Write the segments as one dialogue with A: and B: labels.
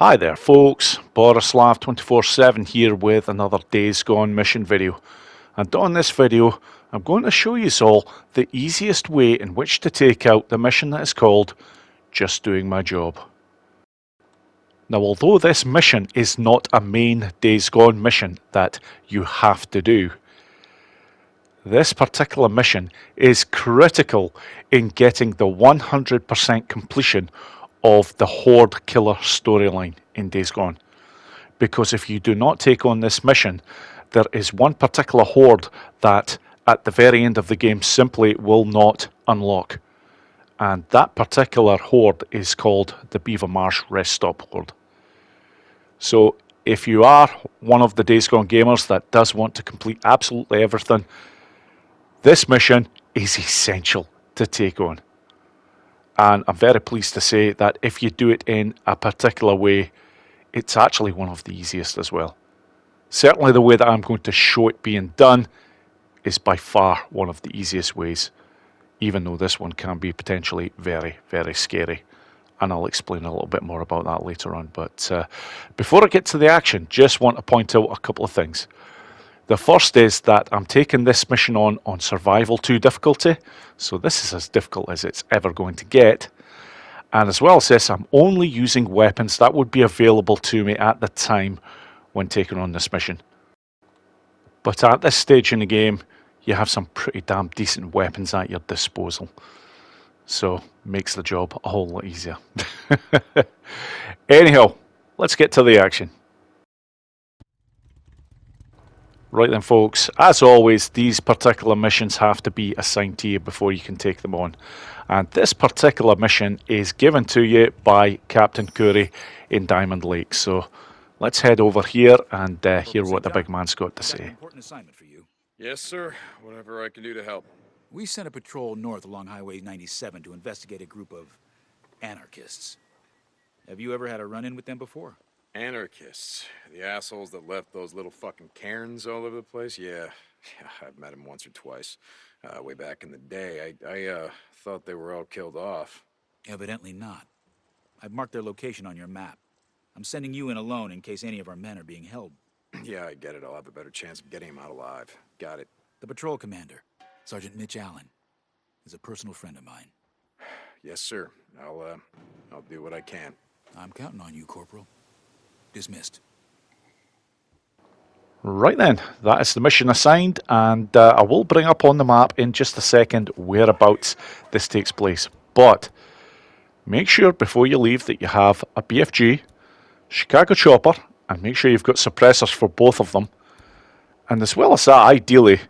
A: Hi there folks, Borislav247 here with another Days Gone mission video. And on this video I'm going to show you all the easiest way in which to take out the mission that is called Just Doing My Job. Now although this mission is not a main Days Gone mission that you have to do, this particular mission is critical in getting the 100% completion of the Horde Killer storyline in Days Gone. Because if you do not take on this mission, there is one particular horde that at the very end of the game simply will not unlock. And that particular horde is called the Beaver Marsh Rest Stop Horde. So if you are one of the Days Gone gamers that does want to complete absolutely everything, this mission is essential to take on. And I'm very pleased to say that if you do it in a particular way, it's actually one of the easiest as well. Certainly the way that I'm going to show it being done is by far one of the easiest ways, even though this one can be potentially very, very scary. And I'll explain a little bit more about that later on. But before I get to the action, just want to point out a couple of things. The first is that I'm taking this mission on Survival 2 difficulty, so this is as difficult as it's ever going to get. And as well as this, I'm only using weapons that would be available to me at the time when taking on this mission. But at this stage in the game, you have some pretty damn decent weapons at your disposal. So, makes the job a whole lot easier. Anyhow, let's get to the action. Right then folks, as always, these particular missions have to be assigned to you before you can take them on. And this particular mission is given to you by Captain Curry in Diamond Lake. So let's head over here and hear what the big man's got to say.
B: Important assignment for you.
C: Yes, sir. Whatever I can do to help.
B: We sent a patrol north along Highway 97 to investigate a group of anarchists. Have you ever had a run-in with them before?
C: Anarchists. The assholes that left those little fucking cairns all over the place? Yeah, I've met them once or twice. Way back in the day. I thought they were all killed off.
B: Evidently not. I've marked their location on your map. I'm sending you in alone in case any of our men are being held.
C: Yeah, I get it. I'll have a better chance of getting him out alive. Got it.
B: The patrol commander, Sergeant Mitch Allen, is a personal friend of mine.
C: Yes, sir. I'll do what I can.
B: I'm counting on you, Corporal. Dismissed.
A: Right then, that is the mission assigned, and I will bring up on the map in just a second whereabouts this takes place. But make sure before you leave that you have a BFG, Chicago Chopper, and make sure you've got suppressors for both of them. And as well as that, ideally,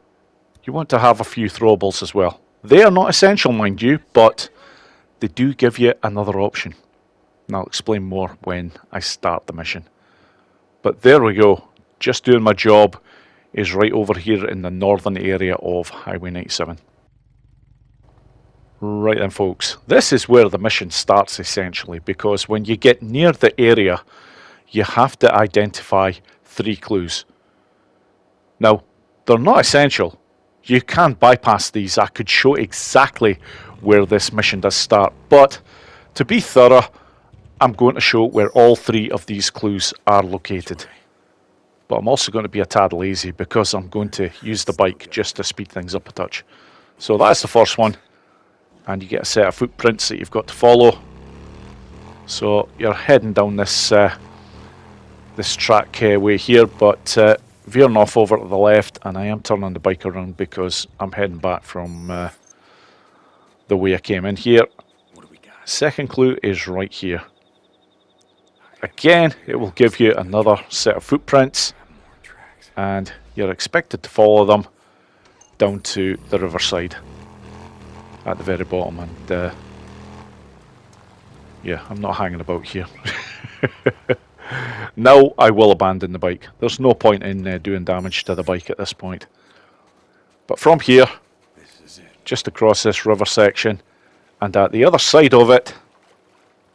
A: you want to have a few throwables as well. They are not essential, mind you, but they do give you another option. And I'll explain more when I start the mission. But there we go. Just Doing My Job is right over here in the northern area of Highway 97. Right then folks, this is where the mission starts essentially, because when you get near the area, you have to identify 3 clues. Now, they're not essential. You can bypass these. I could show exactly where this mission does start, but to be thorough, I'm going to show where all 3 of these clues are located. But I'm also going to be a tad lazy because I'm going to use the bike just to speed things up a touch. So that's the first one. And you get a set of footprints that you've got to follow. So you're heading down this this track way here, but veering off over to the left, and I am turning the bike around because I'm heading back from the way I came in here.
B: What do we got?
A: Second clue is right here. Again, it will give you another set of footprints, and you're expected to follow them down to the riverside at the very bottom. And yeah, I'm not hanging about here. Now I will abandon the bike. There's no point in doing damage to the bike at this point. But from here, just across this river section, and at the other side of it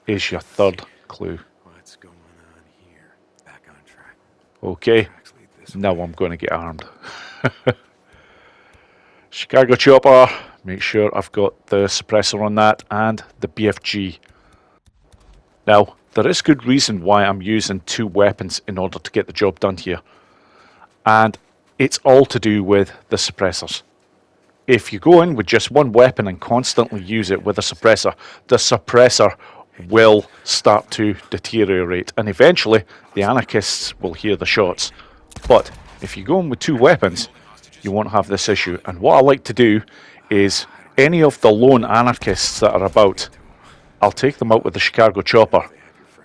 A: is your third clue.
C: What's going on here? Back on track.
A: Okay, now I'm going to get armed. Chicago Chopper, make sure I've got the suppressor on that, and the BFG. Now, there is good reason why I'm using 2 weapons in order to get the job done here. And it's all to do with the suppressors. If you go in with just 1 weapon and constantly use it with a suppressor, the suppressor will start to deteriorate, and eventually the anarchists will hear the shots. But if you go in with 2 weapons, you won't have this issue. And what I like to do is any of the lone anarchists that are about, I'll take them out with the Chicago chopper.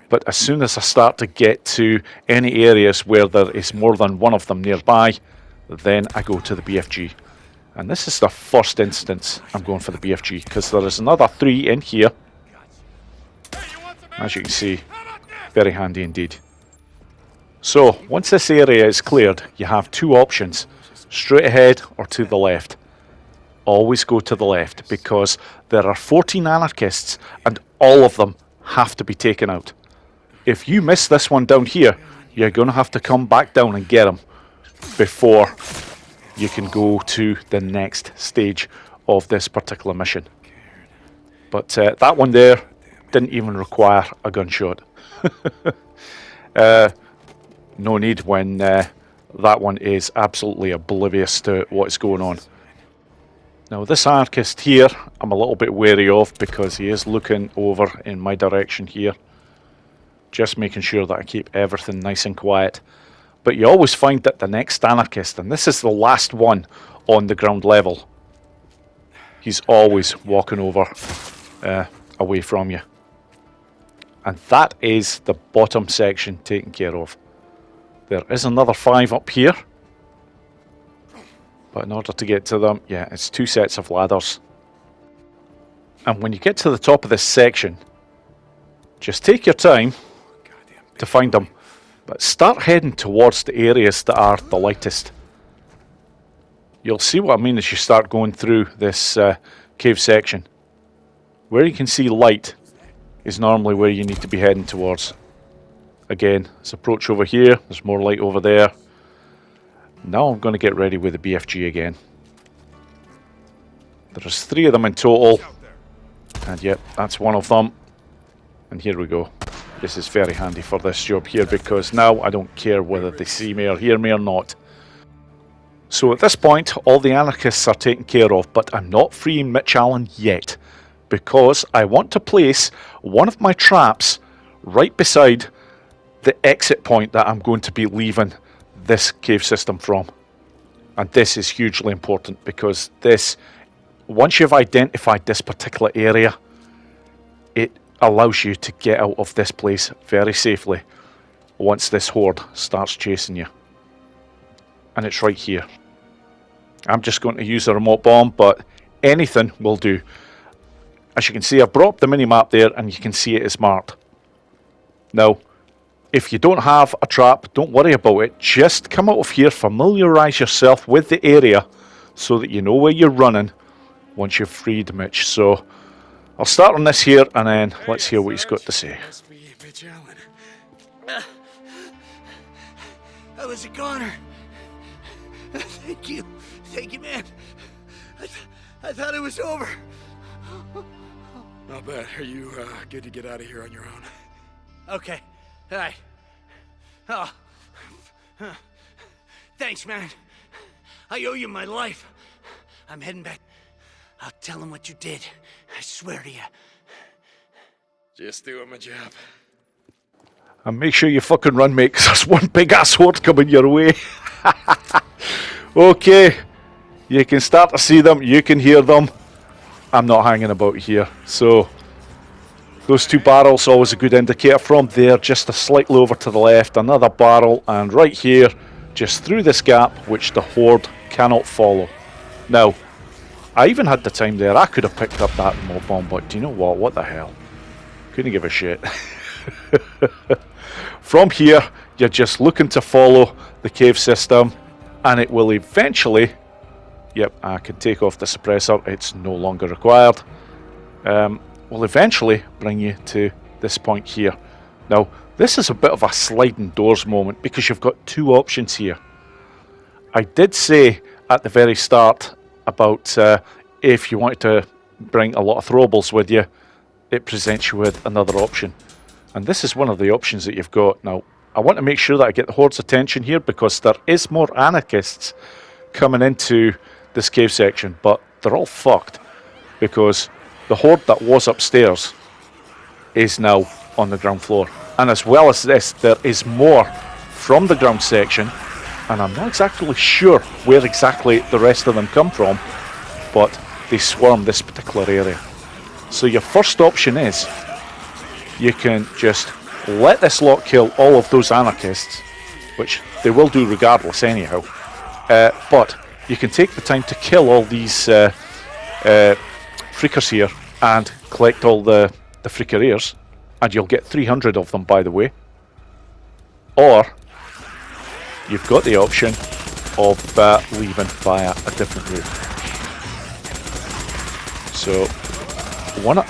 A: But as soon as I start to get to any areas where there is more than 1 of them nearby, then I go to the BFG. And this is the first instance I'm going for the BFG, because there is another 3 in here. As you can see, very handy indeed. So, once this area is cleared, you have 2 options, straight ahead or to the left. Always go to the left, because there are 14 anarchists and all of them have to be taken out. If you miss this one down here, you're going to have to come back down and get them before you can go to the next stage of this particular mission. But that one there didn't even require a gunshot. No need when that one is absolutely oblivious to what's going on. Now this anarchist here, I'm a little bit wary of because he is looking over in my direction here. Just making sure that I keep everything nice and quiet. But you always find that the next anarchist, and this is the last one on the ground level, he's always walking over away from you. And that is the bottom section taken care of. There is another 5 up here. But in order to get to them, yeah, it's 2 sets of ladders. And when you get to the top of this section, just take your time to find them. But start heading towards the areas that are the lightest. You'll see what I mean as you start going through this cave section. Where you can see light is normally where you need to be heading towards. Again, let's approach over here. There's more light over there. Now I'm going to get ready with the BFG again. There's 3 of them in total. And yep, that's one of them. And here we go. This is very handy for this job here, because now I don't care whether they see me or hear me or not. So at this point, all the anarchists are taken care of, but I'm not freeing Mitch Allen yet, because I want to place one of my traps right beside the exit point that I'm going to be leaving this cave system from. And this is hugely important, because this, once you've identified this particular area, it allows you to get out of this place very safely once this horde starts chasing you. And it's right here. I'm just going to use a remote bomb, but anything will do. As you can see, I've brought up the mini-map there, and you can see it is marked. Now, if you don't have a trap, don't worry about it. Just come out of here, familiarise yourself with the area so that you know where you're running once you've freed Mitch. So I'll start on this here, and then let's hear what he's got to say.
C: Mitch Allen.
B: I was a goner. Thank you, man. I thought it was over.
C: Not bad. Are you good to get out of here on your own?
B: Okay, all right. Oh, thanks, man. I owe you my life. I'm heading back. I'll tell him what you did. I swear to you.
C: Just doing my job.
A: And make sure you fucking run, mate, because there's one big ass horde coming your way. Okay, you can start to see them, you can hear them. I'm not hanging about here. So those 2 barrels, always a good indicator. From there, just a slightly over to the left, another barrel, and right here, just through this gap, which the horde cannot follow. Now, I even had the time there. I could have picked up that remote bomb, but do you know what? What the hell? Couldn't give a shit. From here, you're just looking to follow the cave system, and it will eventually... Yep, I can take off the suppressor. It's no longer required. Will eventually bring you to this point here. Now, this is a bit of a sliding doors moment, because you've got 2 options here. I did say at the very start about if you wanted to bring a lot of throwables with you, it presents you with another option. And this is one of the options that you've got. Now, I want to make sure that I get the Horde's attention here because there is more anarchists coming into this cave section, but they're all fucked because the Horde that was upstairs is now on the ground floor. And as well as this, there is more from the ground section, and I'm not exactly sure where exactly the rest of them come from, but they swarm this particular area. So your first option is you can just let this lot kill all of those anarchists, which they will do regardless anyhow, but you can take the time to kill all these freakers here and collect all the freaker ears, and you'll get 300 of them, by the way. Or you've got the option of leaving via a different route. So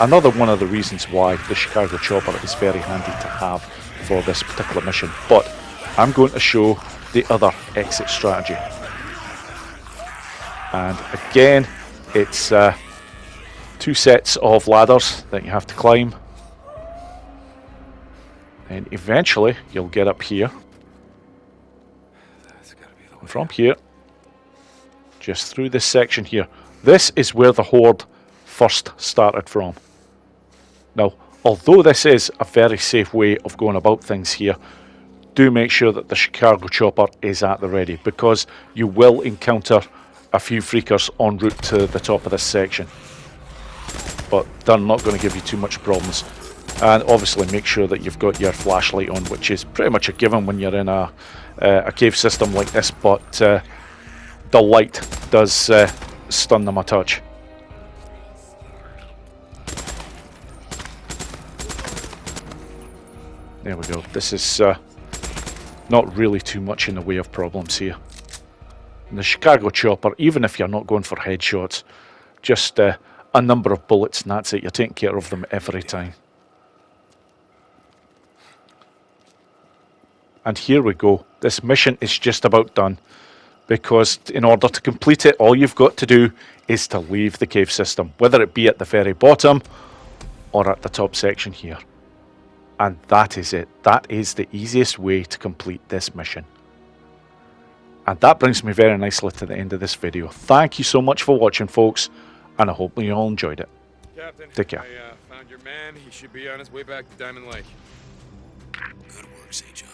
A: another one of the reasons why the Chicago Chopper is very handy to have for this particular mission. But I'm going to show the other exit strategy. And again, it's 2 sets of ladders that you have to climb. And eventually you'll get up here. And from here, just through this section here. This is where the Horde first started from. Now, although this is a very safe way of going about things here, do make sure that the Chicago Chopper is at the ready, because you will encounter a few freakers en route to the top of this section. But they're not going to give you too much problems. And obviously make sure that you've got your flashlight on, which is pretty much a given when you're in a cave system like this, but the light does stun them a touch. There we go. This is not really too much in the way of problems here. And the Chicago Chopper, even if you're not going for headshots, just a number of bullets and that's it. You're taking care of them every time. And here we go. This mission is just about done, because in order to complete it, all you've got to do is to leave the cave system, whether it be at the very bottom or at the top section here. And that is it. That is the easiest way to complete this mission. And that brings me very nicely to the end of this video. Thank you so much for watching, folks, and I hope you all enjoyed it.
C: Captain,
A: Take care.
C: I found your man. He should be on his way back to Diamond Lake.
B: Good work, St. John.